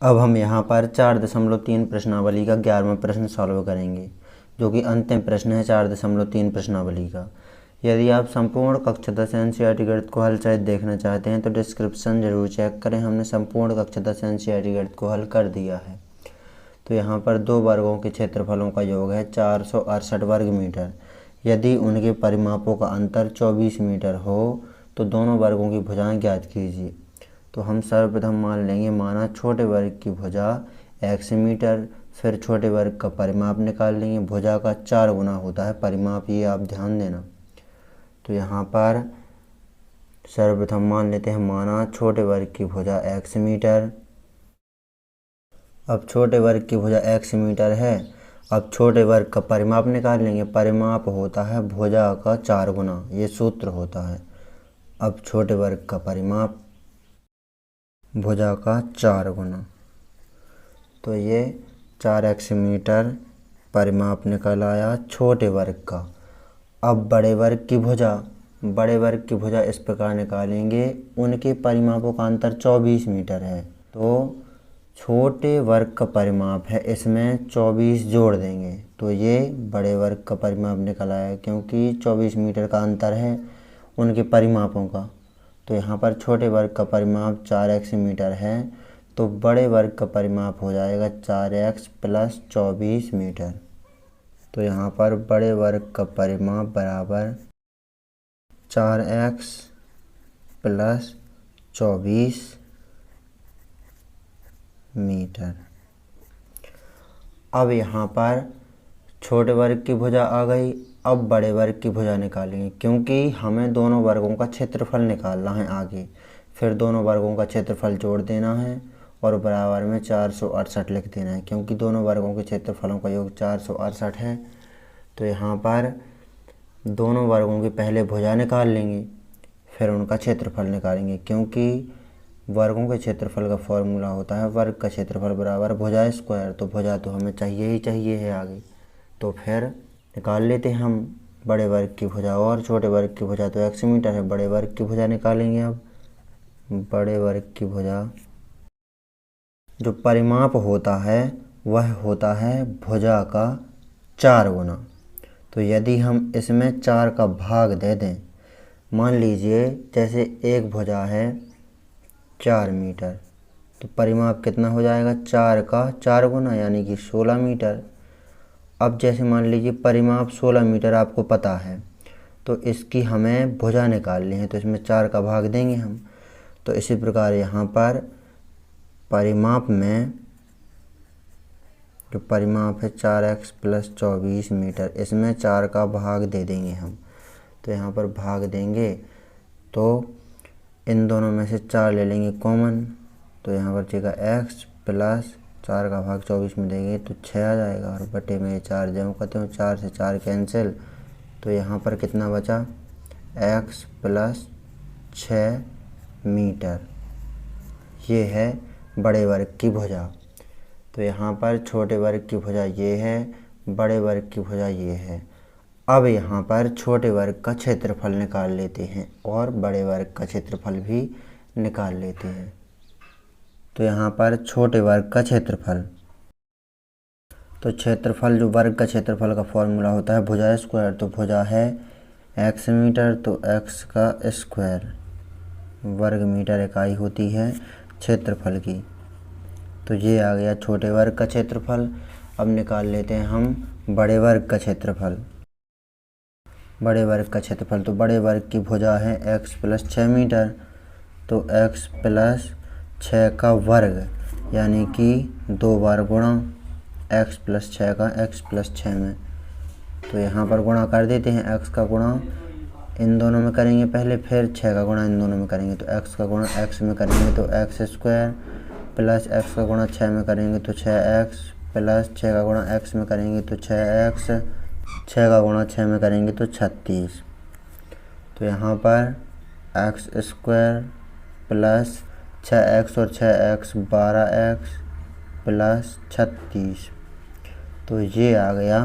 अब हम यहाँ पर 4.3 प्रश्नावली का 11वां प्रश्न सॉल्व करेंगे, जो कि अंतिम प्रश्न है 4.3 प्रश्नावली का। यदि आप संपूर्ण कक्षा 10 एनसीईआरटी गणित को हल सहित देखना चाहते हैं तो डिस्क्रिप्शन जरूर चेक करें। हमने संपूर्ण कक्षा 10 एनसीईआरटी गणित को हल कर दिया है। तो यहाँ पर दो वर्गों के क्षेत्रफलों का योग है 468 वर्ग मीटर। यदि उनके परिमापों का अंतर 24 मीटर हो तो दोनों वर्गों की भुजाएं ज्ञात कीजिए। तो हम सर्वप्रथम मान लेंगे, माना छोटे वर्ग की भुजा x मीटर, फिर छोटे वर्ग का परिमाप निकाल लेंगे। भुजा का 4 गुना होता है परिमाप, ये आप ध्यान देना। तो यहाँ पर सर्वप्रथम मान लेते हैं, माना छोटे वर्ग की भुजा x मीटर। अब छोटे वर्ग की भुजा x मीटर है। अब छोटे वर्ग का परिमाप निकाल लेंगे। परिमाप होता है भुजा का 4 गुना, ये सूत्र होता है। अब छोटे वर्ग का परिमाप भुजा का 4 गुना, तो ये 4x मीटर परिमाप निकल आया छोटे वर्ग का। अब बड़े वर्ग की भुजा इस प्रकार निकालेंगे, उनके परिमापों का अंतर 24 मीटर है। तो छोटे वर्ग का परिमाप है, इसमें 24 जोड़ देंगे तो ये बड़े वर्ग का परिमाप निकल आया, क्योंकि 24 मीटर का अंतर है उनके परिमापों का। तो यहाँ पर छोटे वर्ग का परिमाप 4x मीटर है, तो बड़े वर्ग का परिमाप हो जाएगा 4x प्लस 24 मीटर। तो यहाँ पर बड़े वर्ग का परिमाप बराबर 4x प्लस 24 मीटर। अब यहाँ पर छोटे वर्ग की भुजा आ गई। अब बड़े वर्ग की भुजा निकालेंगे, क्योंकि हमें दोनों वर्गों का क्षेत्रफल निकालना है आगे। फिर दोनों वर्गों का क्षेत्रफल जोड़ देना है और बराबर में 468 लिख देना है, क्योंकि दोनों वर्गों के क्षेत्रफलों का योग 468 है। तो यहाँ पर दोनों वर्गों की पहले भुजा निकाल लेंगे, फिर उनका क्षेत्रफल निकालेंगे, क्योंकि वर्गों के क्षेत्रफल का फॉर्मूला होता है वर्ग का क्षेत्रफल बराबर भुजा स्क्वायर। तो भुजा तो हमें चाहिए ही चाहिए है आगे। तो फिर निकाल लेते हैं हम बड़े वर्ग की भुजा और छोटे वर्ग की भुजा। तो x मीटर है, बड़े वर्ग की भुजा निकालेंगे। अब बड़े वर्ग की भुजा जो परिमाप होता है वह होता है भुजा का 4 गुना। तो यदि हम इसमें 4 का भाग दे दें, मान लीजिए जैसे एक भुजा है 4 मीटर, तो परिमाप कितना हो जाएगा 4 का 4 गुना, यानी कि 16 मीटर। अब जैसे मान लीजिए परिमाप 16 मीटर आपको पता है, तो इसकी हमें भुजा निकालनी है, तो इसमें 4 का भाग देंगे हम। तो इसी प्रकार यहाँ पर परिमाप में जो परिमाप है 4x प्लस 24 मीटर, इसमें 4 का भाग दे देंगे हम। तो यहाँ पर भाग देंगे तो इन दोनों में से 4 ले लेंगे कॉमन। तो यहाँ पर बचेगा x प्लस 4 का भाग 24 में देंगे तो 6 आ जाएगा, और बटे में 4 जमा करते हो, 4 से 4 कैंसिल। तो यहाँ पर कितना बचा x प्लस 6 मीटर। ये है बड़े वर्ग की भुजा। तो यहाँ पर छोटे वर्ग की भुजा ये है, बड़े वर्ग की भुजा ये है। अब यहाँ पर छोटे वर्ग का क्षेत्रफल निकाल लेते हैं और बड़े वर्ग का क्षेत्रफल भी निकाल लेते हैं। तो यहाँ पर छोटे वर्ग का क्षेत्रफल, तो क्षेत्रफल जो वर्ग का क्षेत्रफल का फॉर्मूला होता है भुजा स्क्वायर। तो भुजा है x मीटर, तो x का स्क्वायर, वर्ग मीटर इकाई होती है क्षेत्रफल की। तो ये आ गया छोटे वर्ग का क्षेत्रफल। अब निकाल लेते हैं हम बड़े वर्ग का क्षेत्रफल। बड़े वर्ग का क्षेत्रफल, तो बड़े वर्ग की भुजा है x प्लस 6 मीटर, तो x प्लस 6 का वर्ग, यानी कि 2 बार गुणा x प्लस 6 का x प्लस 6 में। तो यहाँ पर गुणा कर देते हैं, x का गुणा इन दोनों में करेंगे पहले, फिर 6 का गुणा इन दोनों में करेंगे। तो x का गुणा x में करेंगे तो x स्क्वायर, प्लस x का गुणा 6 में करेंगे तो 6x, प्लस 6 का गुणा x में करेंगे तो 6x, 6 का गुणा 6 में करेंगे तो 36। तो यहाँ पर x स्क्वायर प्लस 6x और 6x 12x प्लस 36। तो ये आ गया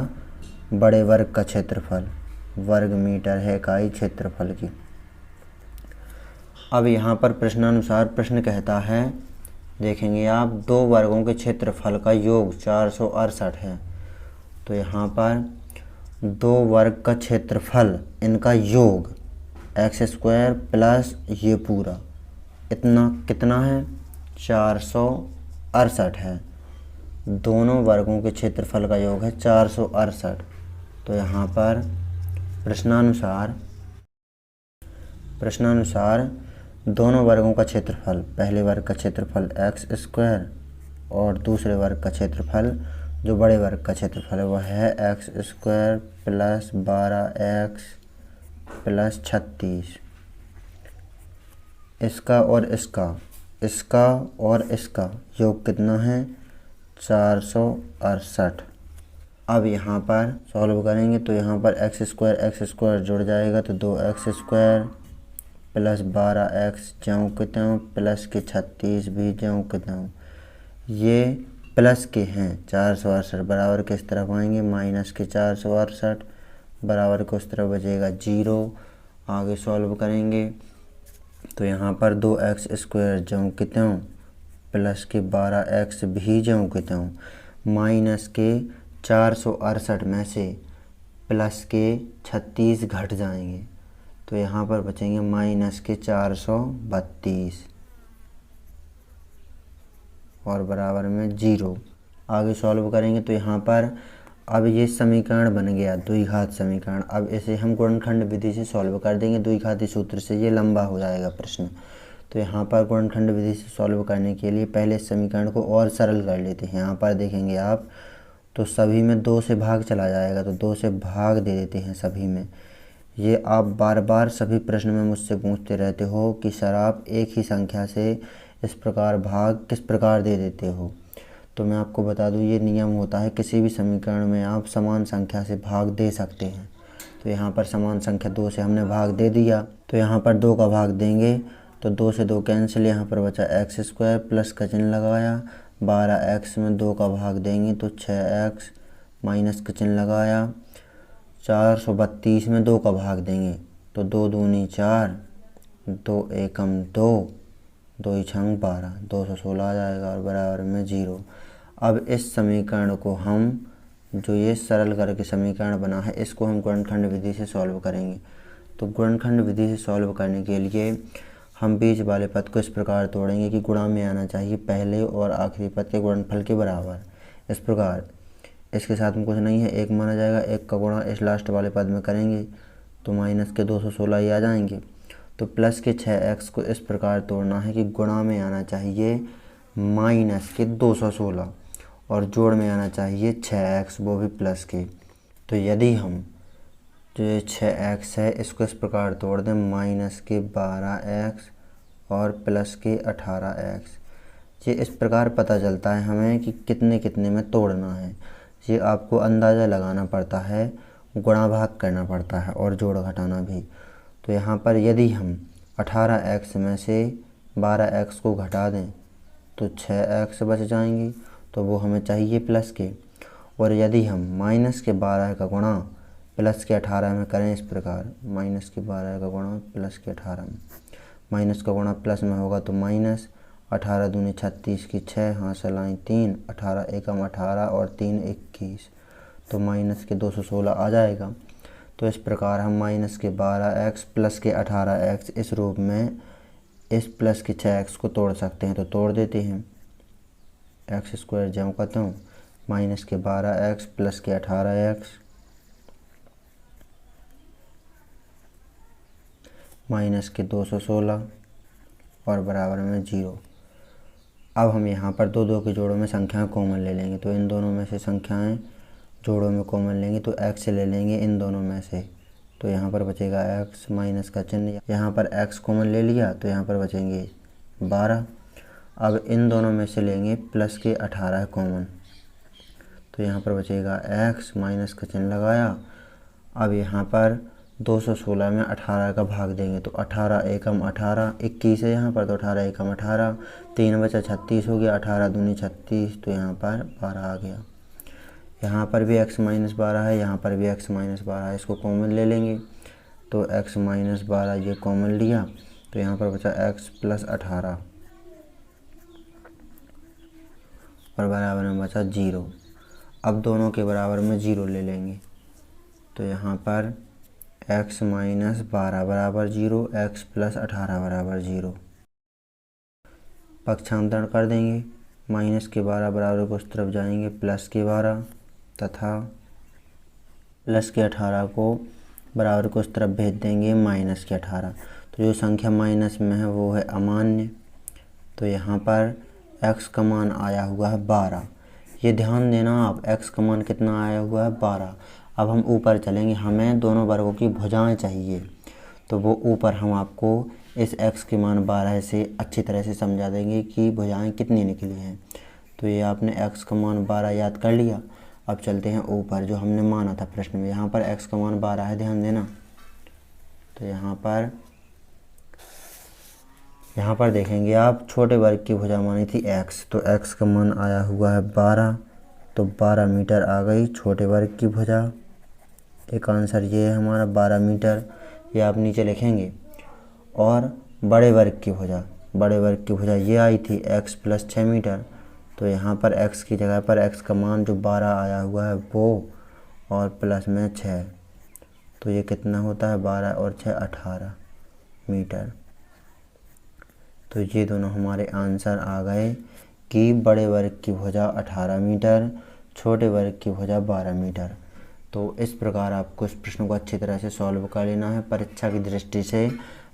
बड़े वर्ग का क्षेत्रफल, वर्ग मीटर है इकाई क्षेत्रफल की। अब यहाँ पर प्रश्नानुसार प्रश्न कहता है देखेंगे आप, दो वर्गों के क्षेत्रफल का योग 468 है। तो यहाँ पर दो वर्ग का क्षेत्रफल, इनका योग एक्स स्क्वायर प्लस ये पूरा इतना कितना है, 468 है। दोनों वर्गों के क्षेत्रफल का योग है 468। तो यहाँ पर प्रश्नानुसार दोनों वर्गों का क्षेत्रफल, पहले वर्ग का क्षेत्रफल एक्स स्क्वायर और दूसरे वर्ग का क्षेत्रफल, जो बड़े वर्ग का क्षेत्रफल है वह है x square plus 12x plus 36। इसका और इसका योग कितना है, 468। अब यहाँ पर सॉल्व करेंगे तो यहाँ पर एक्स स्क्वायर जुड़ जाएगा तो 2x स्क्वायर प्लस 12x ज्यों के त्यों प्लस के 36 भी ज्यों के त्यों, ये प्लस के हैं 468, बराबर के इस तरफ आएंगे माइनस के 468, बराबर को उस तरफ बचेगा 0। आगे सॉल्व करेंगे तो यहाँ पर 2x स्क्वायर ज्यों के त्यों प्लस के 12x भी ज्यों के त्यों, माइनस के 468 में से प्लस के 36 घट जाएंगे तो यहाँ पर बचेंगे माइनस के 432 और बराबर में 0। आगे सॉल्व करेंगे तो यहाँ पर अब ये समीकरण बन गया द्विघात समीकरण। अब इसे हम गुणनखंड विधि से सॉल्व कर देंगे, द्विघाती सूत्र से, ये लंबा हो जाएगा प्रश्न। तो यहाँ पर गुणनखंड विधि से सॉल्व करने के लिए पहले इस समीकरण को और सरल कर लेते हैं। यहाँ पर देखेंगे आप तो सभी में 2 से भाग चला जाएगा तो 2 से भाग दे देते हैं सभी में। ये आप बार बार सभी प्रश्न में मुझसे पूछते रहते हो कि सर आप एक ही संख्या से इस प्रकार भाग किस प्रकार दे देते हो। तो मैं आपको बता दूं, ये नियम होता है, किसी भी समीकरण में आप समान संख्या से भाग दे सकते हैं। तो यहाँ पर समान संख्या 2 से हमने भाग दे दिया तो यहाँ पर 2 का भाग देंगे तो 2 से 2 कैंसिल, यहाँ पर बचा एक्स स्क्वायर प्लस का चिन्ह लगाया, 12x में 2 का भाग देंगे तो 6x माइनस का चिन्ह लगाया, 432 में 2 का भाग देंगे तो 2 दूनी 4, 2 एकम 2, 2 छंग 12, 216 आ जाएगा और बराबर में 0। अब इस समीकरण को हम, जो ये सरल करके समीकरण बना है, इसको हम गुणनखंड विधि से सॉल्व करेंगे। तो गुणनखंड विधि से सॉल्व करने के लिए हम बीच वाले पद को इस प्रकार तोड़ेंगे कि गुणा में आना चाहिए पहले और आखिरी पद के गुणनफल के बराबर। इस प्रकार इसके साथ में कुछ नहीं है, 1 माना जाएगा, 1 का गुणा इस लास्ट वाले पद में करेंगे तो माइनस के 216 ही आ जाएंगे। तो प्लस के 6x को इस प्रकार तोड़ना है कि गुणा में आना चाहिए माइनस के 216 और जोड़ में आना चाहिए 6x, वो भी प्लस के। तो यदि हम जो ये 6x है इसको इस प्रकार तोड़ दें, माइनस के 12x और प्लस के 18x, ये इस प्रकार पता चलता है हमें कि कितने कितने में तोड़ना है। ये आपको अंदाज़ा लगाना पड़ता है, गुणा भाग करना पड़ता है और जोड़ घटाना भी। तो यहाँ पर यदि हम 18x में से 12x को घटा दें तो 6x बच जाएंगी, तो वो हमें चाहिए प्लस के। और यदि हम माइनस के 12 का गुणा प्लस के 18 में करें इस प्रकार, माइनस के 12 का गुणा प्लस के 18 में, माइनस का गुणा प्लस में होगा तो माइनस, 18 दूनी 36 की 6, हासिल आई 3, 18 एकम 18 और 3 21, तो माइनस के 216 आ जाएगा। तो इस प्रकार हम माइनस के 12x प्लस के 18x इस रूप में इस प्लस के 6x को तोड़ सकते हैं। तो तोड़ देते हैं, एक्स स्क्वायर ज्यों का त्यों, माइनस के 12x प्लस के 18x माइनस के 216 और बराबर में 0। अब हम यहाँ पर दो दो के जोड़ों में संख्याएं कॉमन ले लेंगे। तो इन दोनों में से संख्याएं जोड़ों में कॉमन लेंगे तो x ले लेंगे इन दोनों में से, तो यहाँ पर बचेगा x, माइनस का चिन्ह, यहाँ पर x कॉमन ले लिया तो यहाँ पर बचेंगे 12। अब इन दोनों में से लेंगे प्लस के 18 कॉमन, तो यहाँ पर बचेगा x, माइनस का चिन्ह लगाया। अब यहाँ पर 216 में 18 का भाग देंगे तो 18 एकम 18, 21 है यहाँ पर तो 18 एकम 18, 3 बचा 36 हो गया, 18 दूनी 36, तो यहाँ पर 12 आ गया। यहाँ पर भी x माइनस 12 है, यहाँ पर भी x माइनस 12 है, इसको कॉमन ले लेंगे तो x माइनस 12 ये कॉमन लिया तो यहाँ पर बचा x प्लस 18। पर बराबर में बचा 0। अब दोनों के बराबर में 0 ले लेंगे, तो यहाँ पर x माइनस 12 बराबर 0, x प्लस 18 बराबर 0। पक्षांतरण कर देंगे, माइनस के 12 बराबर को उस तरफ जाएंगे प्लस के 12 तथा प्लस के 18 को बराबर को उस तरफ भेज देंगे माइनस के 18। तो जो संख्या माइनस में है वो है अमान्य। तो यहाँ पर x का मान आया हुआ है 12। ये ध्यान देना आप, x का मान कितना आया हुआ है 12। अब हम ऊपर चलेंगे, हमें दोनों वर्गों की भुजाएं चाहिए, तो वो ऊपर हम आपको इस x के मान 12 से अच्छी तरह से समझा देंगे कि भुजाएं कितनी निकली हैं। तो ये आपने x का मान 12 याद कर लिया। अब चलते हैं ऊपर, जो हमने माना था प्रश्न में। यहाँ पर x का मान 12 है, ध्यान देना। तो यहाँ पर देखेंगे आप, छोटे वर्ग की भुजा मानी थी x, तो x का मान आया हुआ है 12। तो 12 मीटर आ गई छोटे वर्ग की भुजा। एक आंसर ये है हमारा 12 मीटर, ये आप नीचे लिखेंगे। और बड़े वर्ग की भुजा ये आई थी x प्लस 6 मीटर। तो यहाँ पर x की जगह पर x का मान जो 12 आया हुआ है वो, और प्लस में 6, तो ये कितना होता है 12 और 6 18 मीटर। तो ये दोनों हमारे आंसर आ गए कि बड़े वर्ग की भुजा 18 मीटर, छोटे वर्ग की भुजा 12 मीटर। तो इस प्रकार आपको इस प्रश्न को अच्छी तरह से सॉल्व कर लेना है। परीक्षा की दृष्टि से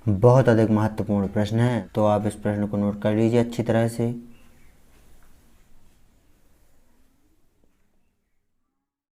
बहुत अधिक महत्वपूर्ण प्रश्न है, तो आप इस प्रश्न को नोट कर लीजिए अच्छी तरह से।